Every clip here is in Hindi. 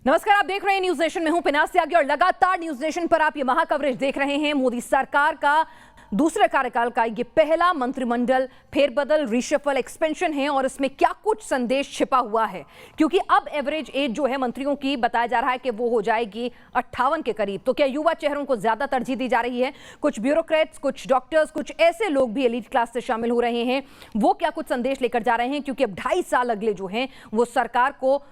नमस्कार, आप देख रहे हैं न्यूज नेशन में हूं पिनाक त्यागी और लगातार न्यूज नेशन पर आप ये महा कवरेज देख रहे हैं। मोदी सरकार का दूसरे कार्यकाल का ये पहला मंत्रिमंडल फेरबदल, रिशफल, एक्सपेंशन है और इसमें क्या कुछ संदेश छिपा हुआ है, क्योंकि अब एवरेज एज जो है मंत्रियों की बताया जा रहा है कि वो हो जाएगी 58 के करीब। तो क्या युवा चेहरों को ज्यादा तरजीह दी जा रही है? कुछ ब्यूरोक्रेट्स, कुछ डॉक्टर्स, कुछ ऐसे लोग भी एलीट क्लास से शामिल हो रहे हैं, वो क्या कुछ संदेश लेकर जा रहे हैं? क्योंकि अब 2.5 साल अगले जो हैं वो सरकार को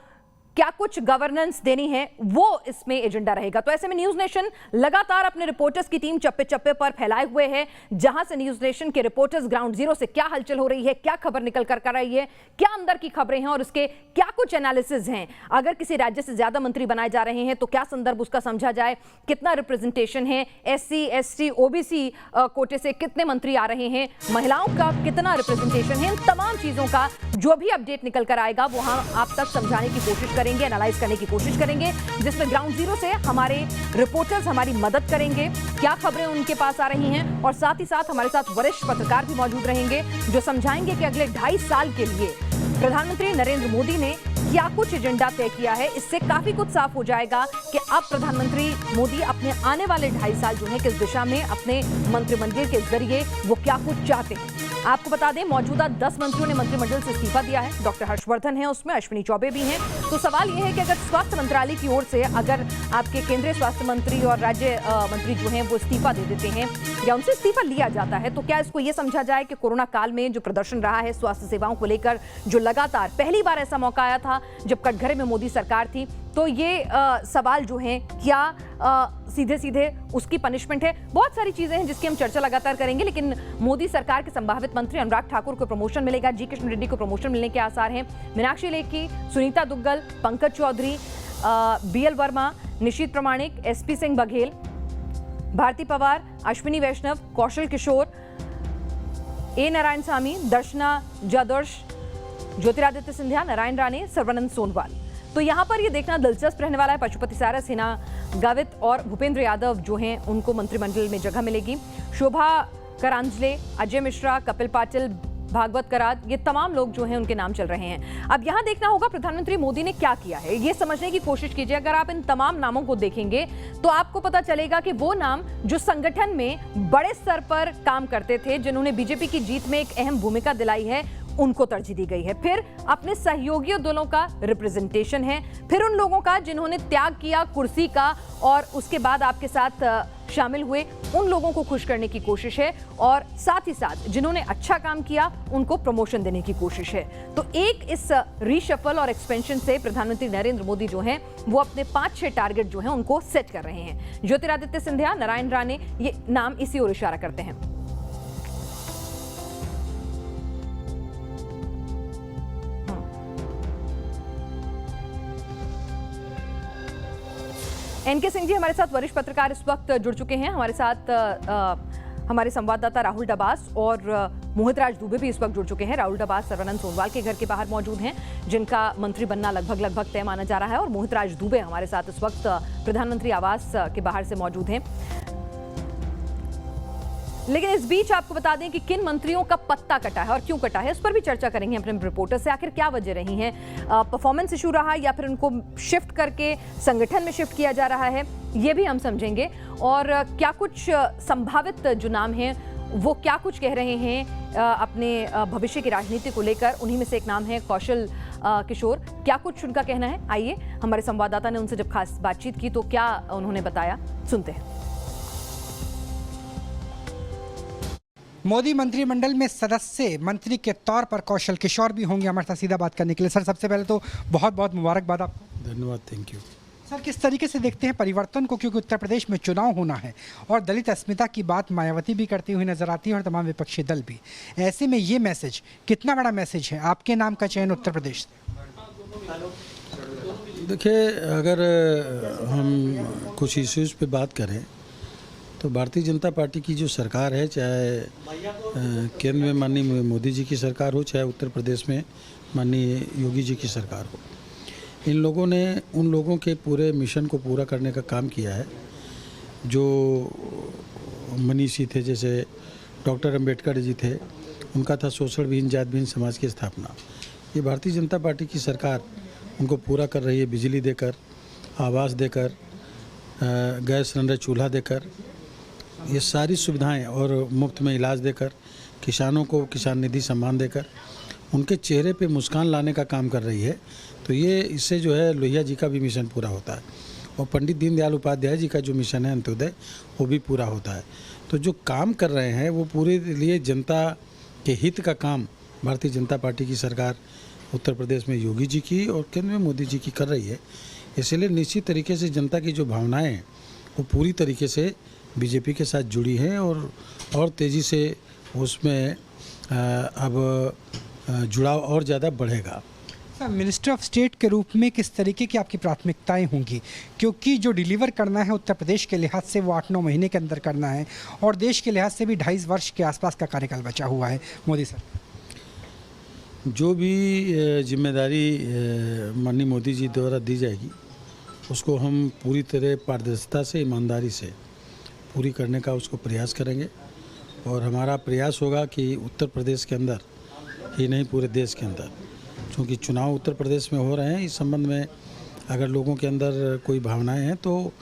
क्या कुछ गवर्नेंस देनी है, वो इसमें एजेंडा रहेगा। तो ऐसे में न्यूज नेशन लगातार अपने रिपोर्टर्स की टीम चप्पे चप्पे पर फैलाए हुए है, जहां से न्यूज नेशन के रिपोर्टर्स ग्राउंड जीरो से क्या हलचल हो रही है, क्या खबर निकल कर रही है, क्या अंदर की खबरें हैं और उसके क्या कुछ एनालिसिस हैं। अगर किसी राज्य से ज्यादा मंत्री बनाए जा रहे हैं तो क्या संदर्भ उसका समझा जाए, कितना रिप्रेजेंटेशन है, SC, ST, OBC कोटे से कितने मंत्री आ रहे हैं, महिलाओं का कितना रिप्रेजेंटेशन है, इन तमाम चीजों का जो भी अपडेट निकल कर आएगा वो हम आप तक समझाने की कोशिश करेंगे, एनालाइज करने की कोशिश करेंगे, जिसमें ग्राउंड जीरो से हमारे रिपोर्टर्स हमारी मदद करेंगे, क्या खबरें उनके पास आ रही हैं और साथ ही साथ हमारे साथ वरिष्ठ पत्रकार भी मौजूद रहेंगे जो समझाएंगे कि अगले 2.5 साल के लिए प्रधानमंत्री नरेंद्र मोदी ने क्या कुछ एजेंडा तय किया है। इससे काफी कुछ साफ हो जाएगा कि अब प्रधानमंत्री मोदी अपने आने वाले 2.5 साल जो है किस दिशा में अपने मंत्रिमंडल के जरिए वो क्या कुछ चाहते हैं। आपको बता दें, मौजूदा 10 मंत्रियों ने मंत्रिमंडल से इस्तीफा दिया है। डॉक्टर हर्षवर्धन है उसमें, अश्विनी चौबे भी हैं। तो सवाल यह है कि अगर स्वास्थ्य मंत्रालय की ओर से अगर आपके केंद्रीय स्वास्थ्य मंत्री और राज्य मंत्री जो हैं वो इस्तीफा दे देते हैं या उनसे इस्तीफा लिया जाता है, तो क्या इसको ये समझा जाए कि कोरोना काल में जो प्रदर्शन रहा है स्वास्थ्य सेवाओं को लेकर, जो लगातार पहली बार ऐसा मौका आया था जब कटघरे में मोदी सरकार थी, तो ये सवाल जो हैं क्या सीधे सीधे उसकी पनिशमेंट है? बहुत सारी चीजें हैं जिसकी हम चर्चा लगातार करेंगे। लेकिन मोदी सरकार के संभावित मंत्री अनुराग ठाकुर को प्रमोशन मिलेगा, जी किशन रेड्डी को प्रमोशन मिलने के आसार हैं, मीनाक्षी लेखी, सुनीता दुग्गल, पंकज चौधरी, BL वर्मा, निशीथ प्रामाणिक, SP Singh Baghel, Bharti Pawar, Ashwini Vaishnav, Kaushal Kishore, A Narayanasamy, दर्शना जादर्श, ज्योतिरादित्य सिंधिया, नारायण राणे, सर्वानंद सोनोवाल। तो यहां पर ये देखना दिलचस्प रहने वाला है। पशुपति सारस, हिना गावित और भूपेंद्र यादव जो हैं उनको मंत्रिमंडल में जगह मिलेगी। शोभा करांजले, अजय मिश्रा, कपिल पाटिल, भागवत करात, ये तमाम लोग जो हैं उनके नाम चल रहे हैं। अब यहां देखना होगा प्रधानमंत्री मोदी ने क्या किया है, ये समझने की कोशिश कीजिए। अगर आप इन तमाम नामों को देखेंगे तो आपको पता चलेगा कि वो नाम जो संगठन में बड़े स्तर पर काम करते थे, जिन्होंने बीजेपी की जीत में एक अहम भूमिका दिलाई है, उनको तरजीह दी गई है। फिर अपने सहयोगी दलों का रिप्रेजेंटेशन है, फिर उन लोगों का जिन्होंने त्याग किया कुर्सी का और उसके बाद आपके साथ शामिल हुए, उन लोगों को खुश करने की कोशिश है और साथ ही साथ जिन्होंने अच्छा काम किया उनको प्रमोशन देने की कोशिश है। तो एक इस रीशफल और एक्सपेंशन से प्रधानमंत्री नरेंद्र मोदी जो हैं वो अपने 5-6 टारगेट जो हैं उनको सेट कर रहे हैं। ज्योतिरादित्य सिंधिया, नारायण राणे, ये नाम इसी ओर इशारा करते हैं। NK सिंह जी हमारे साथ वरिष्ठ पत्रकार इस वक्त जुड़ चुके हैं। हमारे साथ हमारे संवाददाता राहुल डबास और मोहित राज दुबे भी इस वक्त जुड़ चुके हैं। राहुल डबास सर्वानंद सोनोवाल के घर के बाहर मौजूद हैं, जिनका मंत्री बनना लगभग तय माना जा रहा है, और मोहित राज दुबे हमारे साथ इस वक्त प्रधानमंत्री आवास के बाहर से मौजूद हैं। लेकिन इस बीच आपको बता दें कि किन मंत्रियों का पत्ता कटा है और क्यों कटा है, इस पर भी चर्चा करेंगे अपने रिपोर्टर से। आखिर क्या वजह रही है, परफॉर्मेंस इशू रहा या फिर उनको शिफ्ट करके संगठन में शिफ्ट किया जा रहा है, ये भी हम समझेंगे। और क्या कुछ संभावित जो नाम हैं वो क्या कुछ कह रहे हैं अपने भविष्य की राजनीति को लेकर। उन्हीं में से एक नाम है कौशल किशोर। क्या कुछ उनका कहना है, आइए हमारे संवाददाता ने उनसे जब खास बातचीत की तो क्या उन्होंने बताया, सुनते हैं। मोदी मंत्रिमंडल में सदस्य मंत्री के तौर पर कौशल किशोर भी होंगे हमारे साथ सीधा बात करने के लिए। सर, सबसे पहले तो बहुत बहुत मुबारकबाद आपको। धन्यवाद, थैंक यू। सर, किस तरीके से देखते हैं परिवर्तन को, क्योंकि उत्तर प्रदेश में चुनाव होना है और दलित अस्मिता की बात मायावती भी करती हुई नजर आती है और तमाम विपक्षी दल भी। ऐसे में ये मैसेज कितना बड़ा मैसेज है आपके नाम का चयन उत्तर प्रदेश से? देखिए, अगर हम कुछ इश्यूज पे बात करें तो भारतीय जनता पार्टी की जो सरकार है, चाहे केंद्र में माननीय मोदी जी की सरकार हो, चाहे उत्तर प्रदेश में माननीय योगी जी की सरकार हो, इन लोगों ने उन लोगों के पूरे मिशन को पूरा करने का काम किया है जो मनीषी थे। जैसे डॉक्टर अंबेडकर जी थे, उनका था शोषणविहीन जातविहीन समाज की स्थापना। ये भारतीय जनता पार्टी की सरकार उनको पूरा कर रही है, बिजली देकर, आवास देकर, गैस सिलेंडर चूल्हा देकर, ये सारी सुविधाएं और मुफ्त में इलाज देकर, किसानों को किसान निधि सम्मान देकर उनके चेहरे पे मुस्कान लाने का काम कर रही है। तो ये इससे जो है लोहिया जी का भी मिशन पूरा होता है और पंडित दीनदयाल उपाध्याय जी का जो मिशन है अंत्योदय, वो भी पूरा होता है। तो जो काम कर रहे हैं वो पूरे लिए जनता के हित का काम भारतीय जनता पार्टी की सरकार उत्तर प्रदेश में योगी जी की और केंद्र में मोदी जी की कर रही है। इसलिए निश्चित तरीके से जनता की जो भावनाएं हैं वो पूरी तरीके से बीजेपी के साथ जुड़ी हैं और तेज़ी से उसमें अब जुड़ाव और ज़्यादा बढ़ेगा। सर, मिनिस्टर ऑफ स्टेट के रूप में किस तरीके की आपकी प्राथमिकताएं होंगी, क्योंकि जो डिलीवर करना है उत्तर प्रदेश के लिहाज से वो 8-9 महीने के अंदर करना है और देश के लिहाज से भी 2.5 वर्ष के आसपास का कार्यकाल बचा हुआ है मोदी सर। जो भी जिम्मेदारी माननीय मोदी जी द्वारा दी जाएगी उसको हम पूरी तरह पारदर्शिता से, ईमानदारी से पूरी करने का उसको प्रयास करेंगे और हमारा प्रयास होगा कि उत्तर प्रदेश के अंदर ही नहीं पूरे देश के अंदर, क्योंकि चुनाव उत्तर प्रदेश में हो रहे हैं, इस संबंध में अगर लोगों के अंदर कोई भावनाएं हैं तो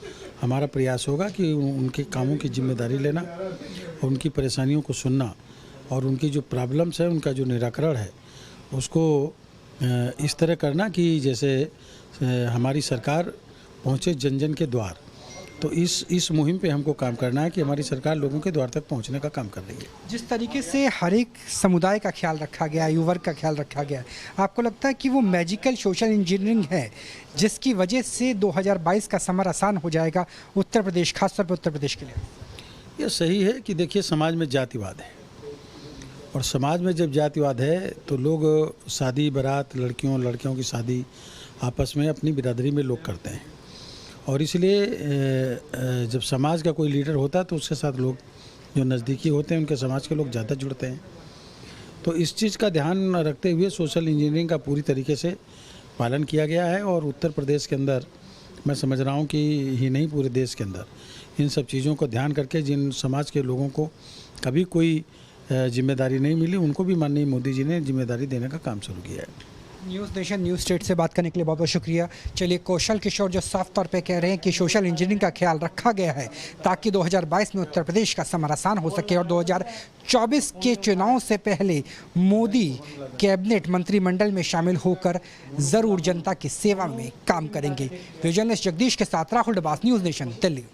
हमारा प्रयास होगा कि उनके कामों की जिम्मेदारी लेना और उनकी परेशानियों को सुनना और उनकी जो प्रॉब्लम्स है उनका जो निराकरण है उसको इस तरह करना कि जैसे हमारी सरकार पहुँचे जन जन के द्वार। तो इस मुहिम पे हमको काम करना है कि हमारी सरकार लोगों के द्वार तक पहुंचने का काम कर रही है। जिस तरीके से हर एक समुदाय का ख्याल रखा गया, आयु वर्ग का ख्याल रखा गया, आपको लगता है कि वो मैजिकल सोशल इंजीनियरिंग है जिसकी वजह से 2022 का समर आसान हो जाएगा उत्तर प्रदेश, खासतौर पर उत्तर प्रदेश के लिए? ये सही है कि देखिए समाज में जातिवाद है और समाज में जब जातिवाद है तो लोग शादी बारात, लड़कियों लड़कियों की शादी आपस में अपनी बिरादरी में लोग करते हैं और इसलिए जब समाज का कोई लीडर होता है तो उसके साथ लोग जो नज़दीकी होते हैं उनके समाज के लोग ज़्यादा जुड़ते हैं। तो इस चीज़ का ध्यान रखते हुए सोशल इंजीनियरिंग का पूरी तरीके से पालन किया गया है और उत्तर प्रदेश के अंदर मैं समझ रहा हूँ कि ही नहीं पूरे देश के अंदर इन सब चीज़ों को ध्यान करके जिन समाज के लोगों को कभी कोई जिम्मेदारी नहीं मिली उनको भी माननीय मोदी जी ने जिम्मेदारी देने का काम शुरू किया है। न्यूज़ नेशन न्यूज़ स्टेट से बात करने के लिए बहुत बहुत शुक्रिया। चलिए, कौशल किशोर जो साफ तौर पे कह रहे हैं कि सोशल इंजीनियरिंग का ख्याल रखा गया है ताकि 2022 में उत्तर प्रदेश का समर आसान हो सके और 2024 के चुनाव से पहले मोदी कैबिनेट मंत्रिमंडल में शामिल होकर ज़रूर जनता की सेवा में काम करेंगे। जर्नलिस्ट जगदीश के साथ राहुल डबास, न्यूज़ नेशन, दिल्ली।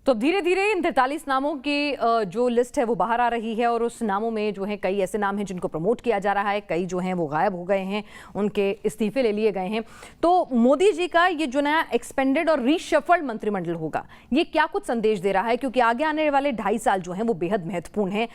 तो धीरे धीरे इन 43 नामों की जो लिस्ट है वो बाहर आ रही है और उस नामों में जो है कई ऐसे नाम हैं जिनको प्रमोट किया जा रहा है, कई जो हैं वो गायब हो गए हैं, उनके इस्तीफे ले लिए गए हैं। तो मोदी जी का ये जो नया एक्सपेंडेड और रीशफल्ड मंत्रिमंडल होगा, ये क्या कुछ संदेश दे रहा है? क्योंकि आगे आने वाले 2.5 साल जो हैं वो बेहद महत्वपूर्ण हैं।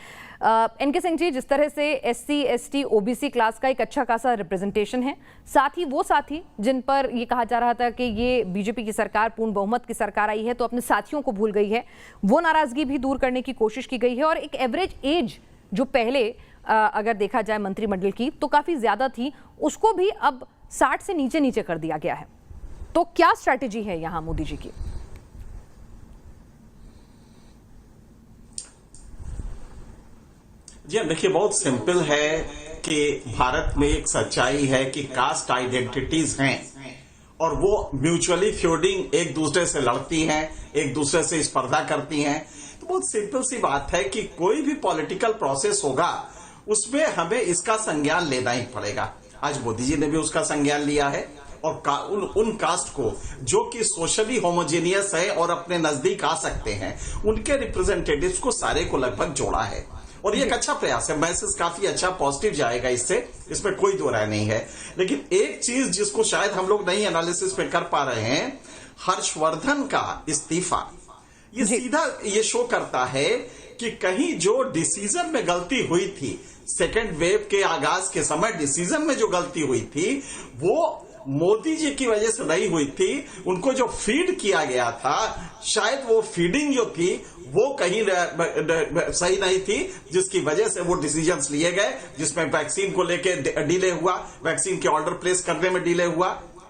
एनके सिंह जी, जिस तरह से SC ST OBC क्लास का एक अच्छा खासा रिप्रेजेंटेशन है, साथ ही वो साथी जिन पर ये कहा जा रहा था कि ये बीजेपी की सरकार, पूर्ण बहुमत की सरकार आई है तो अपने साथियों को भूल गई है, वो नाराजगी भी दूर करने की कोशिश की गई है और एक एवरेज एज जो पहले अगर देखा जाए मंत्रिमंडल की तो काफी ज्यादा थी, उसको भी अब 60 से नीचे नीचे कर दिया गया है। तो क्या स्ट्रैटेजी है यहां मोदी जी की? जी देखिए, बहुत सिंपल है कि भारत में एक सच्चाई है कि कास्ट आइडेंटिटीज हैं और वो म्यूचुअली फ्यूडिंग एक दूसरे से लड़ती हैं, एक दूसरे से स्पर्धा करती हैं। तो बहुत सिंपल सी बात है कि कोई भी पॉलिटिकल प्रोसेस होगा उसमें हमें इसका संज्ञान लेना ही पड़ेगा। आज मोदी जी ने भी उसका संज्ञान लिया है और उन कास्ट को जो कि सोशली होमोजेनियस है और अपने नजदीक आ सकते हैं, उनके रिप्रेजेंटेटिव्स को सारे को लगभग जोड़ा है और ये एक अच्छा प्रयास है। मैसेज काफी अच्छा पॉजिटिव जाएगा इससे, इसमें कोई दो राय नहीं है। लेकिन एक चीज जिसको शायद हम लोग नई एनालिसिस में कर पा रहे हैं, हर्षवर्धन का इस्तीफा ये सीधा ये शो करता है कि कहीं जो डिसीजन में गलती हुई थी, सेकेंड वेव के आगाज के समय डिसीजन में जो गलती हुई थी वो मोदी जी की वजह से नहीं हुई थी। उनको जो फीड किया गया था, शायद वो फीडिंग जो थी वो कहीं सही नहीं थी, जिसकी वजह से वो डिसीजंस लिए गए, जिसमें वैक्सीन को लेके डिले हुआ, वैक्सीन के ऑर्डर प्लेस करने में डिले हुआ,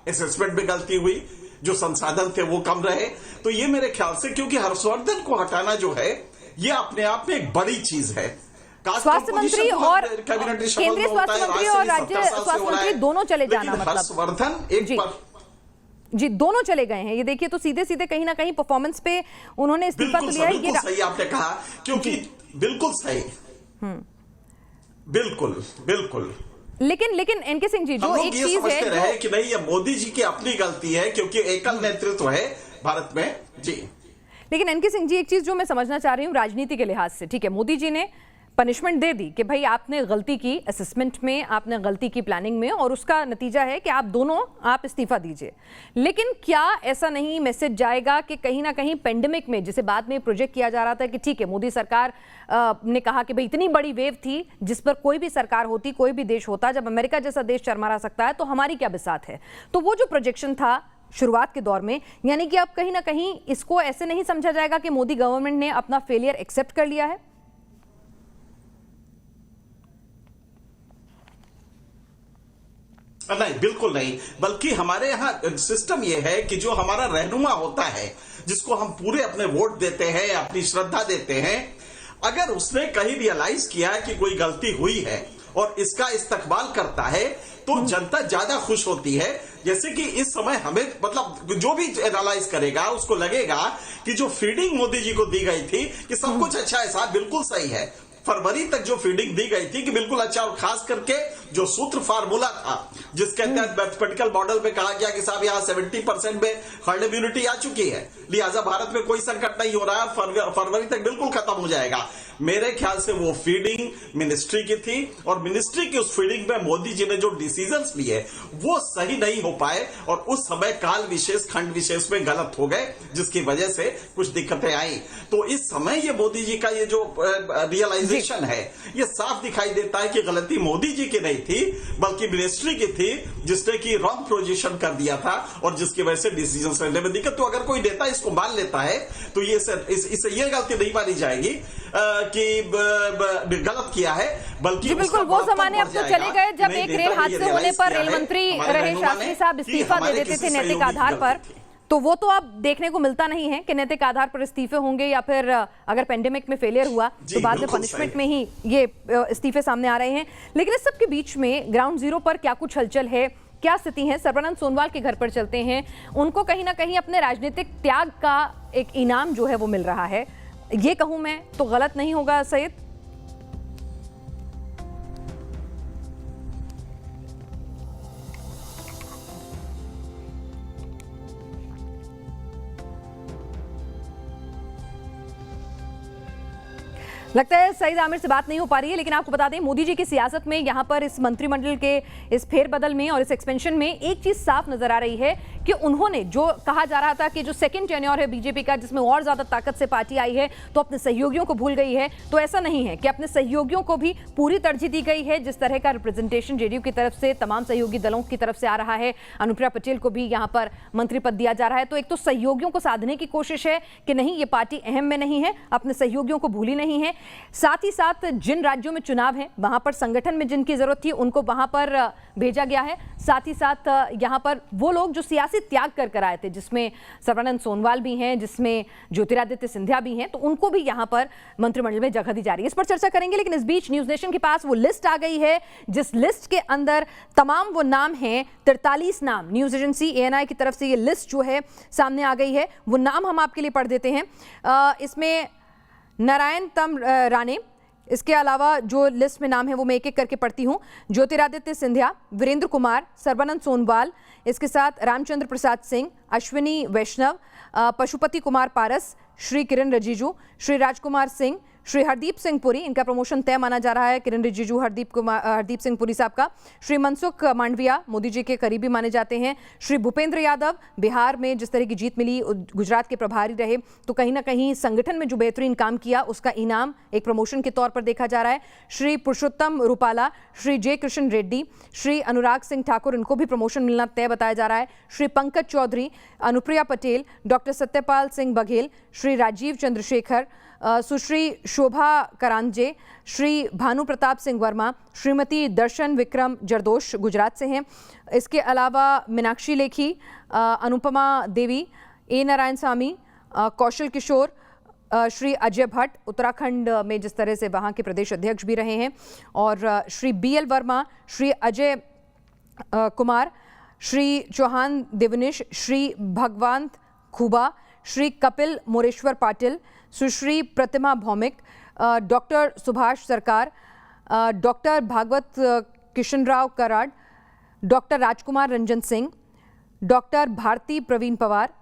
असेसमेंट में गलती हुई, जो संसाधन थे वो कम रहे। तो ये मेरे ख्याल से, क्योंकि हर्षवर्धन को हटाना जो है ये अपने आप में एक बड़ी चीज है। स्वास्थ्य मंत्री और केंद्रीय स्वास्थ्य मंत्री और राज्य स्वास्थ्य मंत्री दोनों चले जाना, मतलब हर्षवर्धन एक जी, दोनों चले गए हैं। ये देखिए, तो सीधे सीधे कहीं ना कहीं परफॉर्मेंस पे उन्होंने इस्तीफा तो लिया है। बिल्कुल सही आपने कहा, क्योंकि बिल्कुल सही, बिल्कुल बिल्कुल। लेकिन एनके सिंह जी, जो एक ये चीज समझते है रहे कि नहीं, ये मोदी जी की अपनी गलती है क्योंकि एकल नेतृत्व है भारत में जी। लेकिन एनके सिंह जी, एक चीज जो मैं समझना चाह रही हूँ राजनीति के लिहाज से, ठीक है, मोदी जी ने पनिशमेंट दे दी कि भाई आपने गलती की असेसमेंट में, आपने गलती की प्लानिंग में, और उसका नतीजा है कि आप इस्तीफा दीजिए। लेकिन क्या ऐसा नहीं मैसेज जाएगा कि कहीं ना कहीं पेंडेमिक में, जिसे बाद में प्रोजेक्ट किया जा रहा था कि ठीक है, मोदी सरकार ने कहा कि भाई इतनी बड़ी वेव थी जिस पर कोई भी सरकार होती, कोई भी देश होता, जब अमेरिका जैसा देश चरमरा सकता है तो हमारी क्या बिसात है। तो वो जो प्रोजेक्शन था शुरुआत के दौर में, यानी कि अब कहीं ना कहीं इसको ऐसे नहीं समझा जाएगा कि मोदी गवर्नमेंट ने अपना फेलियर एक्सेप्ट कर लिया है। नहीं, बिल्कुल नहीं, बल्कि हमारे यहाँ सिस्टम ये है कि जो हमारा रहनुमा होता है, जिसको हम पूरे अपने वोट देते हैं, अपनी श्रद्धा देते हैं, अगर उसने कहीं रियलाइज किया कि कोई गलती हुई है और इसका इस्तकबाल करता है, तो जनता ज्यादा खुश होती है। जैसे कि इस समय हमें, मतलब जो भी एनालाइज करेगा उसको लगेगा कि जो फीडिंग मोदी जी को दी गई थी कि सब कुछ अच्छा है साहब, बिल्कुल सही है। फरवरी तक जो फीडिंग दी गई थी कि बिल्कुल अच्छा, और खास करके जो सूत्र फार्मूला था जिसके तहत मैथमेटिकल मॉडल में कहा गया कि साहब यहाँ 70% में हर्ड इम्यूनिटी आ चुकी है, लिहाजा भारत में कोई संकट नहीं हो रहा है, फरवरी तक बिल्कुल खत्म हो जाएगा। मेरे ख्याल से वो फीडिंग मिनिस्ट्री की थी, और मिनिस्ट्री की उस फीडिंग में मोदी जी ने जो डिसीजंस लिए वो सही नहीं हो पाए, और उस समय काल विशेष, खंड विशेष में गलत हो गए, जिसकी वजह से कुछ दिक्कतें आई। तो इस समय ये मोदी जी का ये जो रियलाइजेशन है, ये साफ दिखाई देता है कि गलती मोदी जी की नहीं थी, बल्कि मिनिस्ट्री की थी, जिसने की रॉन्ग पोजीशन कर दिया था, और जिसकी वजह से डिसीजन लेने में दिक्कत। तो अगर कोई नेता इसको मान लेता है तो इससे ये गलती नहीं मानी जाएगी कि गलत किया है, बल्कि बिल्कुल वो जमाने अब तो चले गए जब एक रेल हादसे होने पर रेल मंत्री रहे शास्त्री साहब इस्तीफा दे देते थे नैतिक आधार पर। तो वो तो अब देखने को मिलता नहीं है कि नैतिक आधार पर इस्तीफे होंगे, या फिर अगर पेंडेमिक में फेलियर हुआ तो बाद में पनिशमेंट में ही ये इस्तीफे सामने आ रहे हैं। लेकिन इस सब के बीच में ग्राउंड जीरो पर क्या कुछ हलचल है, क्या स्थिति है? सर्बानंद सोनोवाल के घर पर चलते हैं। उनको कहीं ना कहीं अपने राजनीतिक त्याग का एक इनाम जो है वो मिल रहा है, ये कहूं मैं तो गलत नहीं होगा सैयद? लगता है सईद आमिर से बात नहीं हो पा रही है, लेकिन आपको बता दें मोदी जी की सियासत में यहाँ पर इस मंत्रिमंडल के इस फेरबदल में और इस एक्सपेंशन में एक चीज साफ नजर आ रही है कि उन्होंने जो कहा जा रहा था कि जो सेकंड टेन्योर है बीजेपी का, जिसमें और ज्यादा ताकत से पार्टी आई है, तो अपने सहयोगियों को भूल गई है। तो ऐसा नहीं है कि अपने सहयोगियों को भी पूरी तरजीह दी गई है। जिस तरह का रिप्रेजेंटेशन जेडीयू की तरफ से तमाम सहयोगी दलों की तरफ से आ रहा है, अनुप्रिया पटेल को भी यहाँ पर मंत्री पद दिया जा रहा है। तो एक तो सहयोगियों को साधने की कोशिश है कि नहीं, ये पार्टी अहम में नहीं है, अपने सहयोगियों को भूली नहीं है। साथ ही साथ जिन राज्यों में चुनाव है वहां पर संगठन में जिनकी जरूरत थी उनको वहां पर भेजा गया है। साथ ही साथ यहां पर वो लोग जो सियासी त्याग कर आए थे, जिसमें सर्बानंद सोनोवाल भी हैं, जिसमें ज्योतिरादित्य सिंधिया भी हैं, तो उनको भी यहां पर मंत्रिमंडल में जगह दी जा रही है। इस पर चर्चा करेंगे, लेकिन इस बीच न्यूज नेशन के पास वो लिस्ट आ गई है जिस लिस्ट के अंदर तमाम वो नाम हैं, 43 नाम। न्यूज एजेंसी ANI की तरफ से ये लिस्ट जो है सामने आ गई है, वो नाम हम आपके लिए पढ़ देते हैं। इसमें नारायण तम राणे, इसके अलावा जो लिस्ट में नाम है वो मैं एक एक करके पढ़ती हूँ। ज्योतिरादित्य सिंधिया, वीरेंद्र कुमार, सर्बानंद सोनोवाल, इसके साथ रामचंद्र प्रसाद सिंह, अश्विनी वैष्णव, पशुपति कुमार पारस, श्री किरण रिजिजू, श्री राजकुमार सिंह, श्री हरदीप सिंह पुरी, इनका प्रमोशन तय माना जा रहा है, किरण रिजिजू, हरदीप सिंह पुरी साहब का। श्री मनसुख मांडविया, मोदी जी के करीबी माने जाते हैं। श्री भूपेंद्र यादव, बिहार में जिस तरह की जीत मिली, गुजरात के प्रभारी रहे, तो कहीं ना कहीं संगठन में जो बेहतरीन काम किया उसका इनाम एक प्रमोशन के तौर पर देखा जा रहा है। श्री पुरुषोत्तम रूपाला, श्री जे कृष्ण रेड्डी, श्री अनुराग सिंह ठाकुर, इनको भी प्रमोशन मिलना तय बताया जा रहा है। श्री पंकज चौधरी, अनुप्रिया पटेल, डॉक्टर सत्यपाल सिंह बघेल, श्री राजीव चंद्रशेखर, सुश्री शोभा करांजे, श्री भानु प्रताप सिंह वर्मा, श्रीमती दर्शन विक्रम जरदोश गुजरात से हैं। इसके अलावा मीनाक्षी लेखी, अनुपमा देवी, A नारायण स्वामी, कौशल किशोर, श्री अजय भट्ट, उत्तराखंड में जिस तरह से वहाँ के प्रदेश अध्यक्ष भी रहे हैं, और Shri BL Verma, Shri Ajay Kumar, Shri Chauhan Devnish, Shri Bhagwant Khuba, Shri Kapil Moreshwar Patil, Sushri Pratima Bhoumik, doctor Subhas Sarkar, doctor Bhagwat Kishanrao Karad, doctor Rajkumar Ranjan Singh, doctor Bharati Pravin Pawar,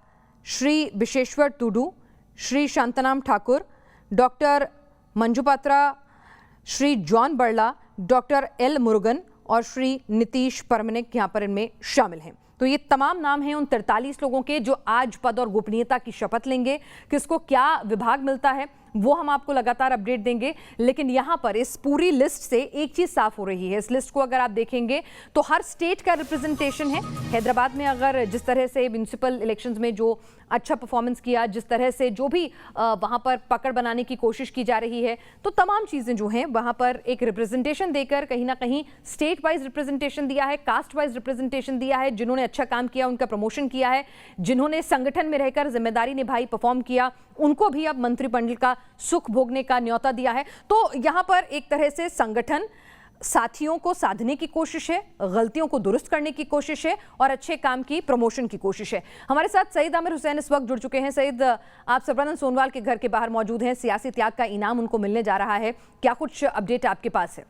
Shri Bishweswar Tudu, Shri Shantanu Thakur, doctor Munjpara, Shri John Barla, doctor L Murugan और श्री नीतीश परमनिक यहाँ पर इनमें शामिल हैं। तो ये तमाम नाम हैं उन 43 लोगों के जो आज पद और गोपनीयता की शपथ लेंगे। किसको क्या विभाग मिलता है वो हम आपको लगातार अपडेट देंगे, लेकिन यहाँ पर इस पूरी लिस्ट से एक चीज साफ हो रही है। इस लिस्ट को अगर आप देखेंगे तो हर स्टेट का रिप्रेजेंटेशन है। हैदराबाद में अगर जिस तरह से म्युनिसिपल इलेक्शंस में जो अच्छा परफॉर्मेंस किया, जिस तरह से जो भी वहां पर पकड़ बनाने की कोशिश की जा रही है, तो तमाम चीजें जो हैं वहां पर एक रिप्रेजेंटेशन देकर कहीं ना कहीं स्टेट वाइज रिप्रेजेंटेशन दिया है, कास्ट वाइज रिप्रेजेंटेशन दिया है। जिन्होंने अच्छा काम किया उनका प्रमोशन किया है, जिन्होंने संगठन में रहकर जिम्मेदारी निभाई, परफॉर्म किया, उनको भी अब मंत्रिमंडल का सुख भोगने का न्योता दिया है। तो यहां पर एक तरह से संगठन साथियों को साधने की कोशिश है, गलतियों को दुरुस्त करने की कोशिश है और अच्छे काम की प्रमोशन की कोशिश है। हमारे साथ सईद आमिर हुसैन इस वक्त जुड़ चुके हैं। सईद, आप सर्बानंद सोनोवाल के घर के बाहर मौजूद हैं। सियासी त्याग का इनाम उनको मिलने जा रहा है, क्या कुछ अपडेट आपके पास है?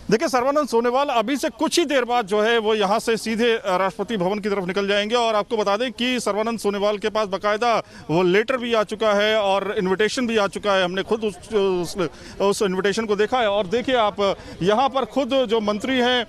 देखिए, सर्बानंद सोनोवाल अभी से कुछ ही देर बाद जो है वो यहाँ से सीधे राष्ट्रपति भवन की तरफ निकल जाएंगे। और आपको बता दें कि सर्बानंद सोनोवाल के पास बाकायदा वो लेटर भी आ चुका है और इनविटेशन भी आ चुका है। हमने खुद उस इनविटेशन को देखा है। और देखिए आप, यहाँ पर खुद जो मंत्री हैं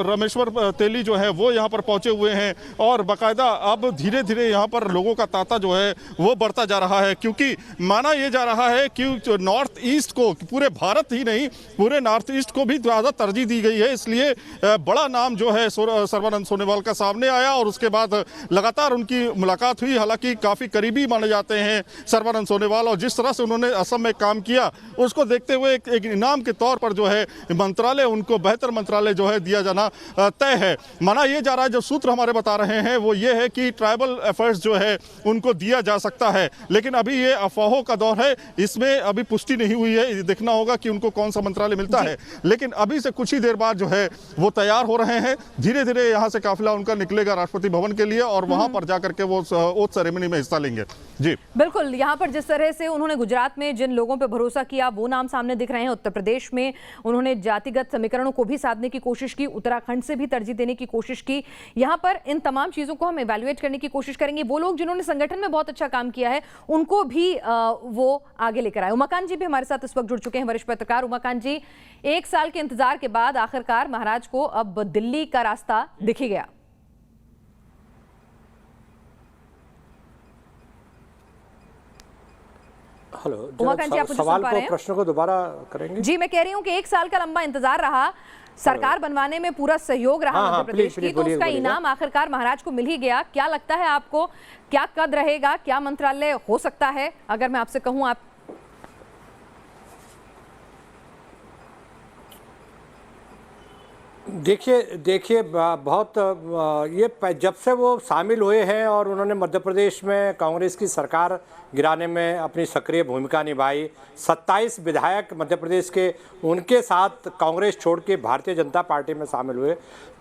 रामेश्वर तेली जो है वो यहाँ पर पहुँचे हुए हैं। और बाकायदा अब धीरे धीरे यहाँ पर लोगों का तांता जो है वो बढ़ता जा रहा है, क्योंकि माना ये जा रहा है कि नॉर्थ ईस्ट को, पूरे भारत ही नहीं पूरे नॉर्थ ईस्ट को भी ज़्यादा तरजीह दी गई है। इसलिए बड़ा नाम जो है सर्बानंद सोनोवाल का सामने आया और उसके बाद लगातार उनकी मुलाकात हुई। हालांकि काफ़ी करीबी माने जाते हैं सर्बानंद सोनोवाल, और जिस तरह से उन्होंने असम में काम किया उसको देखते हुए एक इनाम के तौर पर जो है मंत्रालय, उनको बेहतर मंत्रालय जो है दिया जाना तय है। माना यह जा रहा है, जो सूत्र हमारे बता रहे हैं वो ये है कि ट्राइबल अफेयर्स जो है उनको दिया जा सकता है, लेकिन अभी ये अफवाहों का दौर है, इसमें अभी पुष्टि नहीं हुई है। देखना होगा कि उनको कौन सा मंत्रालय मिलता है। लेकिन अभी से कुछ ही देर बाद जो है वो तैयार हो रहे हैं। धीरे धीरे यहाँ से काफिला उनका निकलेगा राष्ट्रपति भवन के लिए और वहां पर जाकर के वो ओथ सेरेमनी में हिस्सा लेंगे। जी बिल्कुल, यहाँ पर जिस तरह से उन्होंने गुजरात में जिन लोगों पर भरोसा किया वो नाम सामने दिख रहे हैं। उत्तर प्रदेश में उन्होंने जातिगत समीकरणों को भी साधने की कोशिश की, उत्तराखंड से भी तरजीह देने की कोशिश की। यहाँ पर इन तमाम चीजों को हम इवैल्यूएट करने की कोशिश करेंगे। वो लोग जिन्होंने संगठन में बहुत अच्छा काम किया है उनको भी वो आगे लेकर आए। उमाकांत जी भी हमारे साथ इस वक्त जुड़ चुके हैं, वरिष्ठ पत्रकार। उमाकांत जी, 1 साल के इंतजार के बाद आखिरकार महाराज को अब दिल्ली का रास्ता दिख ही गया। हेलो, उमाकांत जी, आप सवाल को, प्रश्न को दोबारा करेंगे? जी, मैं कह रही हूं कि 1 साल का लंबा इंतजार रहा, सरकार बनवाने में पूरा सहयोग रहा मध्य प्रदेश की, तो उसका इनाम आखिरकार महाराज को मिल ही गया। क्या लगता है आपको, क्या कद रहेगा, क्या मंत्रालय हो सकता है अगर मैं आपसे कहूं? आप देखिए बहुत ये जब से वो शामिल हुए हैं और उन्होंने मध्य प्रदेश में कांग्रेस की सरकार गिराने में अपनी सक्रिय भूमिका निभाई, 27 विधायक मध्य प्रदेश के उनके साथ कांग्रेस छोड़ के भारतीय जनता पार्टी में शामिल हुए,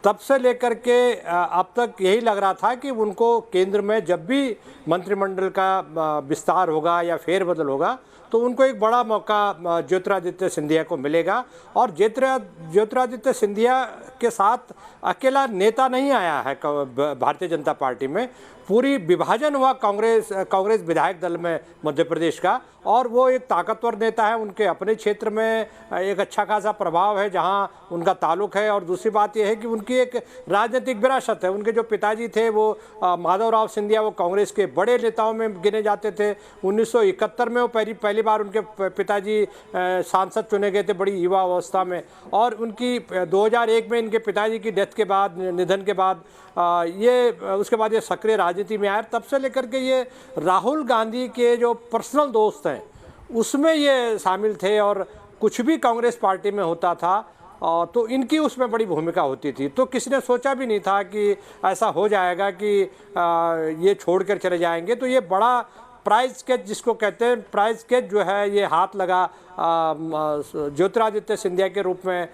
तब से लेकर के अब तक यही लग रहा था कि उनको केंद्र में जब भी मंत्रिमंडल का विस्तार होगा या फेरबदल होगा तो उनको एक बड़ा मौका ज्योतिरादित्य सिंधिया को मिलेगा। और ज्योतिरादित्य सिंधिया के साथ अकेला नेता नहीं आया है भारतीय जनता पार्टी में, पूरी विभाजन हुआ कांग्रेस विधायक दल में मध्य प्रदेश का, और वो एक ताकतवर नेता है। उनके अपने क्षेत्र में एक अच्छा खासा प्रभाव है जहां उनका ताल्लुक है। और दूसरी बात यह है कि उनकी एक राजनीतिक विरासत है। उनके जो पिताजी थे वो माधवराव सिंधिया, वो कांग्रेस के बड़े नेताओं में गिने जाते थे। 1971 में वो पहली बार उनके पिताजी सांसद चुने गए थे बड़ी युवा अवस्था में। और उनकी 2001 में इनके पिताजी की डेथ के बाद, निधन के बाद उसके बाद ये सक्रिय राजनीति में आए। तब से लेकर के ये राहुल गांधी के जो पर्सनल दोस्त हैं उसमें ये शामिल थे, और कुछ भी कांग्रेस पार्टी में होता था तो इनकी उसमें बड़ी भूमिका होती थी। तो किसी ने सोचा भी नहीं था कि ऐसा हो जाएगा कि ये छोड़कर चले जाएंगे। तो ये बड़ा प्राइज स्केच जिसको कहते हैं, प्राइज स्केच जो है ये हाथ लगा ज्योतिरादित्य सिंधिया के रूप में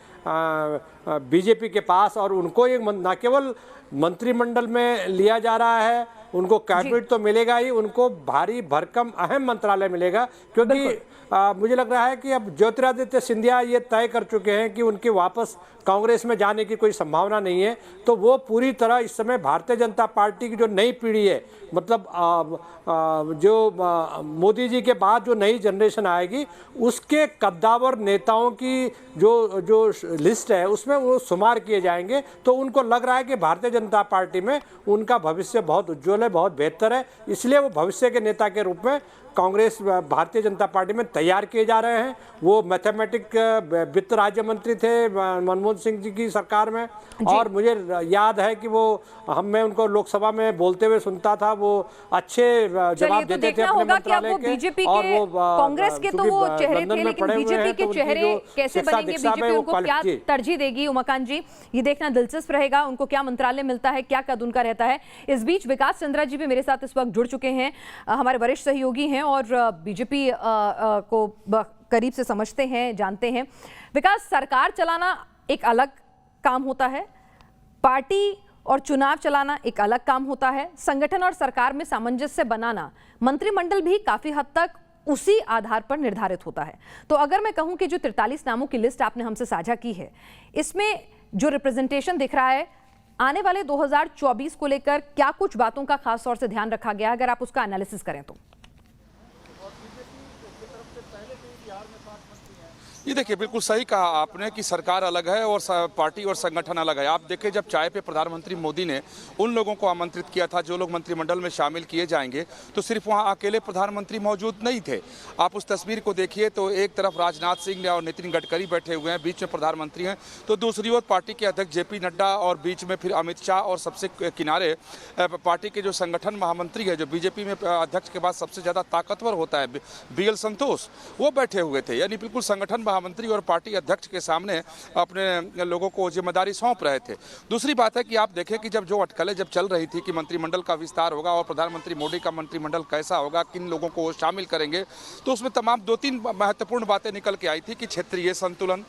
बीजेपी के पास, और उनको ये न केवल मंत्रिमंडल में लिया जा रहा है, उनको कैबिनेट तो मिलेगा ही, उनको भारी भरकम अहम मंत्रालय मिलेगा, क्योंकि मुझे लग रहा है कि अब ज्योतिरादित्य सिंधिया ये तय कर चुके हैं कि उनके वापस कांग्रेस में जाने की कोई संभावना नहीं है। तो वो पूरी तरह इस समय भारतीय जनता पार्टी की जो नई पीढ़ी है, मतलब जो मोदी जी के बाद जो नई जनरेशन आएगी, उसके कद्दावर नेताओं की जो लिस्ट है उसमें वो शुमार किए जाएंगे। तो उनको लग रहा है कि भारतीय जनता पार्टी में उनका भविष्य बहुत उज्जवल है, बहुत बेहतर है, इसलिए वो भविष्य के नेता के रूप में कांग्रेस भारतीय जनता पार्टी में तैयार किए जा रहे हैं। वो मैथमेटिक वित्त राज्य मंत्री थे मनमोहन सिंह जी की सरकार में, और मुझे याद है कि वो मैं उनको लोकसभा में बोलते हुए सुनता था, वो अच्छे जवाब देते थे अपने मंत्रालय के। बीजेपी और के वो कांग्रेस के तो वो चेहरे थे, लेकिन बीजेपी के चेहरे कैसे बनेंगे, बीजेपी उनको क्या तरजीह देगी, उमाकांत जी, ये देखना दिलचस्प रहेगा। उनको क्या मंत्रालय मिलता है, क्या कद उनका रहता है। इस बीच विकास चंद्रा जी भी मेरे साथ इस वक्त जुड़ चुके हैं, हमारे वरिष्ठ सहयोगी हैं और बीजेपी को करीब से समझते हैं, जानते हैं। विकास, सरकार चलाना एक अलग काम होता है, पार्टी और चुनाव चलाना एक अलग काम होता है, संगठन और सरकार में सामंजस्य बनाना, मंत्रिमंडल भी काफी हद तक उसी आधार पर निर्धारित होता है। तो अगर मैं कहूं कि जो 43 नामों की लिस्ट आपने हमसे साझा की है, इसमें जो रिप्रेजेंटेशन दिख रहा है, आने वाले 2024 को लेकर क्या कुछ बातों का खास तौर से ध्यान रखा गया, अगर आप उसका एनालिसिस करें तो? ये देखिए, बिल्कुल सही कहा आपने कि सरकार अलग है और पार्टी और संगठन अलग है। आप देखिए, जब चाय पे प्रधानमंत्री मोदी ने उन लोगों को आमंत्रित किया था जो लोग मंत्रिमंडल में शामिल किए जाएंगे, तो सिर्फ वहाँ अकेले प्रधानमंत्री मौजूद नहीं थे। आप उस तस्वीर को देखिए तो एक तरफ राजनाथ सिंह और नितिन गडकरी बैठे हुए हैं, बीच में प्रधानमंत्री हैं, तो दूसरी ओर पार्टी के अध्यक्ष जेपी नड्डा और बीच में फिर अमित शाह, और सबसे किनारे पार्टी के जो संगठन महामंत्री है, जो बीजेपी में अध्यक्ष के बाद सबसे ज़्यादा ताकतवर होता है, BL संतोष, वो बैठे हुए थे। यानी बिल्कुल संगठन महामंत्री और पार्टी अध्यक्ष के सामने अपने लोगों को जिम्मेदारी सौंप रहे थे। दूसरी बात है कि आप देखें कि जब अटकलें चल रही थी कि मंत्रिमंडल का विस्तार होगा और प्रधानमंत्री मोदी का मंत्रिमंडल कैसा होगा, किन लोगों को वो शामिल करेंगे, तो उसमें तमाम 2-3 महत्वपूर्ण बातें निकल के आई थी कि क्षेत्रीय संतुलन,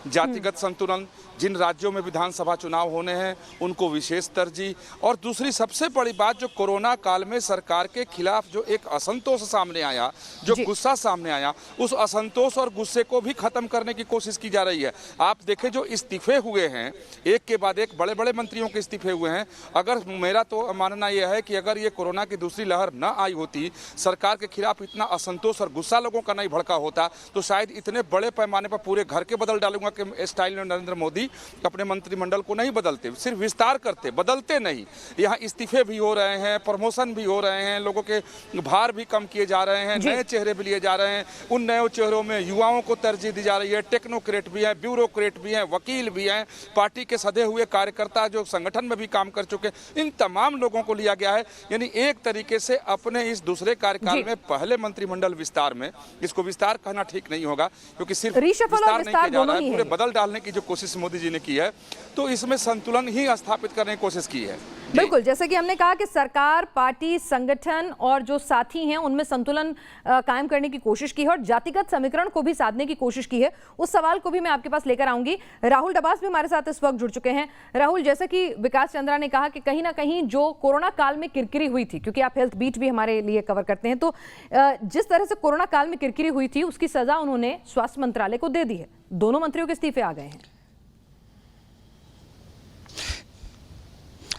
जातिगत संतुलन, जिन राज्यों में विधानसभा चुनाव होने हैं उनको विशेष तरजीह, और दूसरी सबसे बड़ी बात जो कोरोना काल में सरकार के खिलाफ जो एक असंतोष सामने आया, जो गुस्सा सामने आया, उस असंतोष और गुस्से को भी खत्म करने की कोशिश की जा रही है। आप देखें जो इस्तीफे हुए हैं, एक के बाद एक बड़े बड़े मंत्रियों के इस्तीफे हुए हैं। अगर मेरा तो मानना यह है कि अगर ये कोरोना की दूसरी लहर न आई होती, सरकार के खिलाफ इतना असंतोष और गुस्सा लोगों का नहीं भड़का होता, तो शायद इतने बड़े पैमाने पर पूरे घर के बदल डालूंगा के स्टाइल में नरेंद्र मोदी अपने मंत्रिमंडल को नहीं बदलते, सिर्फ विस्तार करते, बदलते नहीं। यहाँ इस्तीफे भी हो रहे हैं, प्रमोशन भी हो रहे हैं, लोगों के भार भी कम किए जा रहे हैं, नए चेहरे भी लिए जा रहे हैं। उन नए चेहरों में युवाओं को तरजीह दी जा रही है, टेक्नोक्रेट भी हैं, ब्यूरोक्रेट भी हैं, वकील भी हैं, पार्टी के सधे हुए कार्यकर्ता जो संगठन में भी काम कर चुके, इन तमाम लोगों को लिया गया है। यानी एक तरीके से अपने इस दूसरे कार्यकाल में पहले मंत्रिमंडल विस्तार में, इसको विस्तार कहना ठीक नहीं होगा क्योंकि सिर्फ विस्तार नहीं किया जा रहा है, पूरे बदल डालने की जो कोशिश मोदी जी ने की है, तो इसमें संतुलन ही स्थापित करने की कोशिश की है। बिल्कुल, जैसे कि हमने कहा कि सरकार, पार्टी, संगठन और जो साथी हैं उनमें संतुलन कायम करने की कोशिश की है और जातिगत समीकरण को भी साधने की कोशिश की है। उस सवाल को भी मैं आपके पास लेकर आऊंगी। राहुल डबास भी हमारे साथ इस वक्त जुड़ चुके हैं। राहुल, जैसे कि विकास चंद्रा ने कहा कि कहीं ना कहीं जो कोरोना काल में किरकिरी हुई थी, क्योंकि आप हेल्थ बीट भी हमारे लिए कवर करते हैं, तो जिस तरह से कोरोना काल में किरकिरी हुई थी उसकी सजा उन्होंने स्वास्थ्य मंत्रालय को दे दी है। दोनों मंत्रियों के इस्तीफे आ गए हैं।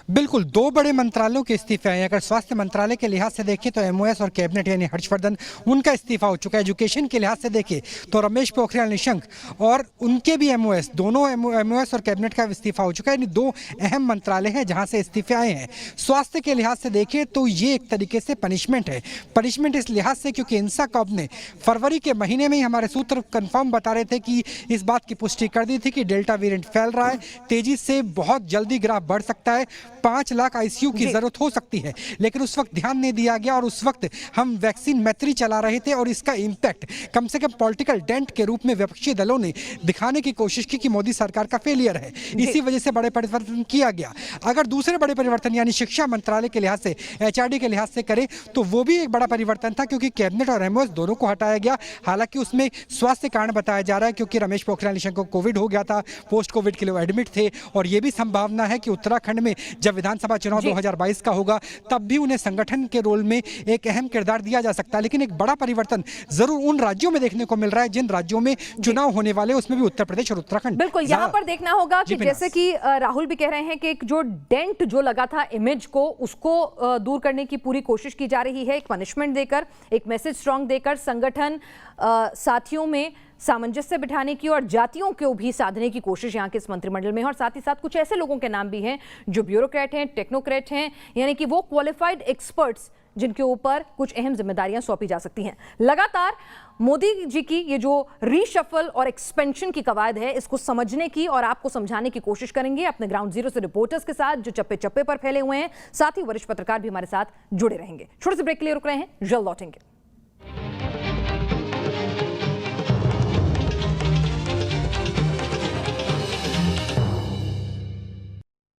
बिल्कुल, 2 बड़े मंत्रालयों के इस्तीफे आए। अगर स्वास्थ्य मंत्रालय के लिहाज से देखें तो MOS और कैबिनेट यानी हर्षवर्धन, उनका इस्तीफा हो चुका है। एजुकेशन के लिहाज से देखें तो रमेश पोखरियाल निशंक और उनके भी MOS, दोनों MOS और कैबिनेट का इस्तीफा हो चुका है। यानी 2 अहम मंत्रालय हैं जहां से इस्तीफे आए हैं। स्वास्थ्य के लिहाज से देखें तो ये एक तरीके से पनिशमेंट है। पनिशमेंट इस लिहाज से क्योंकि इंसाकॉब ने फरवरी के महीने में ही, हमारे सूत्र कन्फर्म बता रहे थे कि इस बात की पुष्टि कर दी थी कि डेल्टा वेरिएंट फैल रहा है, तेजी से बहुत जल्दी ग्राफ बढ़ सकता है। 5 लाख आईसीयू की जरूरत हो सकती है, लेकिन उस वक्त ध्यान नहीं दिया गया और उस वक्त हम वैक्सीन मैत्री चला रहे थे और इसका इंपैक्ट कम से कम पॉलिटिकल डेंट के रूप में विपक्षी दलों ने दिखाने की कोशिश की कि मोदी सरकार का फेलियर है। इसी वजह से बड़े परिवर्तन किया गया। अगर दूसरे बड़े परिवर्तन यानी शिक्षा मंत्रालय के लिहाज से, एचआरडी के लिहाज से करें तो वो भी एक बड़ा परिवर्तन था, क्योंकि कैबिनेट और एमओएस दोनों को हटाया गया। हालांकि उसमें स्वास्थ्य कारण बताया जा रहा है, क्योंकि रमेश पोखरियाल निशंक को कोविड हो गया था, पोस्ट कोविड के लिए एडमिट थे, और ये भी संभावना है कि उत्तराखंड में जब विधानसभा चुनाव 2022 का होगा तब भी उन्हें संगठन के रोल में एक अहम किरदार दिया जा सकता है। लेकिन एक बड़ा परिवर्तन जरूर उन राज्यों में देखने को मिल रहा है जिन राज्यों में चुनाव होने वाले, उसमें भी उत्तर प्रदेश और उत्तराखंड। बिल्कुल, यहाँ पर देखना होगा कि जैसे कि राहुल भी कह रहे हैं कि एक जो डेंट जो लगा था इमेज को, उसको दूर करने की पूरी कोशिश की जा रही है, एक पनिशमेंट देकर, एक मैसेज स्ट्रांग देकर, संगठन साथियों में सामंजस्य बिठाने की और जातियों को भी साधने की कोशिश यहाँ के इस मंत्रिमंडल में है। और साथ ही साथ कुछ ऐसे लोगों के नाम भी हैं जो ब्यूरोक्रेट हैं, टेक्नोक्रेट हैं, यानी कि वो क्वालिफाइड एक्सपर्ट्स जिनके ऊपर कुछ अहम जिम्मेदारियां सौंपी जा सकती हैं। लगातार मोदी जी की ये जो रीशफल और एक्सपेंशन की कवायद है, इसको समझने की और आपको समझाने की कोशिश करेंगे अपने ग्राउंड जीरो से रिपोर्टर्स के साथ जो चप्पे चप्पे पर फैले हुए हैं। साथ ही वरिष्ठ पत्रकार भी हमारे साथ जुड़े रहेंगे। छोटे से ब्रेक के लिए रुक रहे हैं, जल्द लौटेंगे।